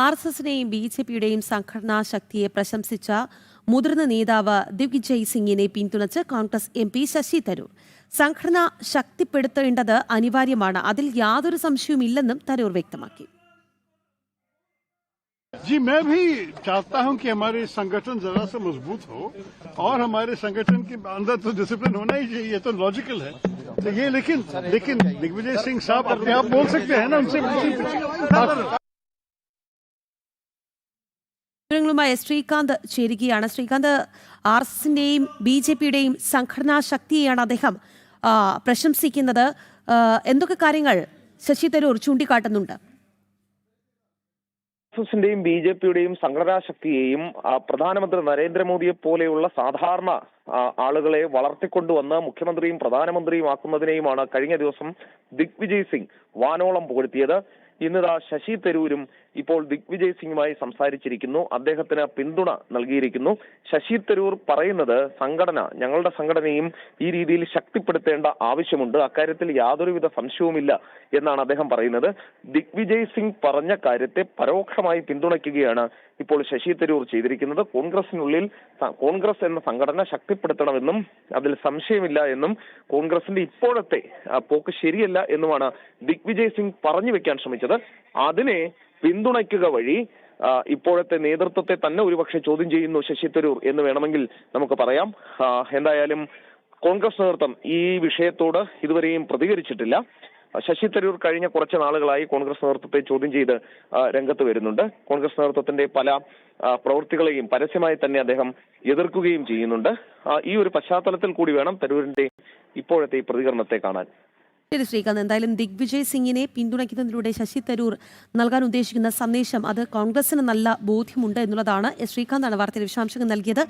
ആർഎസ്എസിനെയും ബിജെപിയുടെയും സംഘടനാ ശക്തിയെ പ്രശംസിച്ച മുതിർന്ന നേതാവ് ദിഗ്വിജയ് സിംഗിനെ പിന്തുണച്ച് കോൺഗ്രസ് എംപി ശശി തരൂർ. സംഘടന ശക്തിപ്പെടുത്തേണ്ടത് അനിവാര്യമാണ്, അതിൽ യാതൊരു സംശയവുമില്ലെന്നും തരൂർ വ്യക്തമാക്കി. जी, मैं भी चाहता हूं कि हमारे संगठन जरा सा मजबूत हो और हमारे संगठन के अंदर तो डिसिप्लिन होना ही चाहिए, ये तो लॉजिकल है। तो ये लेकिन दिग्विजय सिंह साहब अपने आप बोल सकते हैं ना, उनसे വിവരങ്ങളുമായി ശ്രീകാന്ത് ചേരുകയാണ്. ശ്രീകാന്ത്, ആർഎസ്എസിന്റെയും ബിജെപിയുടെയും സംഘടനാ ശക്തിയെയാണ് അദ്ദേഹം പ്രശംസിക്കുന്നത്. എന്തൊക്കെ കാര്യങ്ങൾ ശശി തരൂർ ചൂണ്ടിക്കാട്ടുന്നുണ്ട്? ആർഎസ്എസിന്റെയും ബിജെപിയുടെയും സംഘടനാ ശക്തിയെയും പ്രധാനമന്ത്രി നരേന്ദ്രമോദിയെ പോലെയുള്ള സാധാരണ ആളുകളെ വളർത്തിക്കൊണ്ടുവന്ന് മുഖ്യമന്ത്രിയും പ്രധാനമന്ത്രിയും ആക്കുന്നതിനെയുമാണ് കഴിഞ്ഞ ദിവസം ദിഗ്വിജയ് സിംഗ് വാനോളം പുകഴ്ത്തിയത്. ഇന്നിതാ ശശി തരൂരും ഇപ്പോൾ ദിഗ്വിജയ് സിംഗുമായി സംസാരിച്ചിരിക്കുന്നു, അദ്ദേഹത്തിന് പിന്തുണ നൽകിയിരിക്കുന്നു. ശശി തരൂർ പറയുന്നത് ഞങ്ങളുടെ സംഘടനയും ഈ രീതിയിൽ ശക്തിപ്പെടുത്തേണ്ട ആവശ്യമുണ്ട്, അക്കാര്യത്തിൽ യാതൊരുവിധ സംശയവുമില്ല എന്നാണ് അദ്ദേഹം പറയുന്നത്. ദിഗ്വിജയ് സിംഗ് പറഞ്ഞ കാര്യത്തെ പരോക്ഷമായി പിന്തുണയ്ക്കുകയാണ് ഇപ്പോൾ ശശി തരൂർ ചെയ്തിരിക്കുന്നത്. കോൺഗ്രസ് എന്ന സംഘടന ശക്തിപ്പെടുത്തണമെന്നും അതിൽ സംശയമില്ല എന്നും കോൺഗ്രസിന്റെ ഇപ്പോഴത്തെ പോക്ക് ശരിയല്ല എന്നുമാണ് ദിഗ്വിജയ് സിംഗ് പറഞ്ഞു വെക്കാൻ ശ്രമിച്ചത്. അതിനെ പിന്തുണയ്ക്കുക വഴി ഇപ്പോഴത്തെ നേതൃത്വത്തെ തന്നെ ഒരുപക്ഷെ ചോദ്യം ചെയ്യുന്നു ശശി തരൂർ എന്ന് വേണമെങ്കിൽ നമുക്ക് പറയാം. എന്തായാലും കോൺഗ്രസ് നേതൃത്വം ഈ വിഷയത്തോട് ഇതുവരെയും പ്രതികരിച്ചിട്ടില്ല. ശശി തരൂർ കഴിഞ്ഞ കുറച്ച് നാളുകളായി കോൺഗ്രസ് നേതൃത്വത്തെ ചോദ്യം ചെയ്ത് രംഗത്ത് വരുന്നുണ്ട്. കോൺഗ്രസ് നേതൃത്വത്തിന്റെ പല പ്രവൃത്തികളെയും പരസ്യമായി തന്നെ അദ്ദേഹം എതിർക്കുകയും ചെയ്യുന്നുണ്ട്. ഈ ഒരു പശ്ചാത്തലത്തിൽ കൂടി വേണം തരൂരിന്റെ ഇപ്പോഴത്തെ ഈ പ്രതികരണത്തെ കാണാൻ. ശരി ശ്രീകാന്ത്, എന്തായാലും ദിഗ്വിജയ് സിംഗിനെ പിന്തുണയ്ക്കുന്നതിലൂടെ ശശി തരൂർ നൽകാൻ ഉദ്ദേശിക്കുന്ന സന്ദേശം അത് കോൺഗ്രസിന് നല്ല ബോധ്യമുണ്ട് എന്നുള്ളതാണ്. ശ്രീകാന്താണ് വാർത്തയുടെ വിശദാംശങ്ങൾ നൽകിയത്.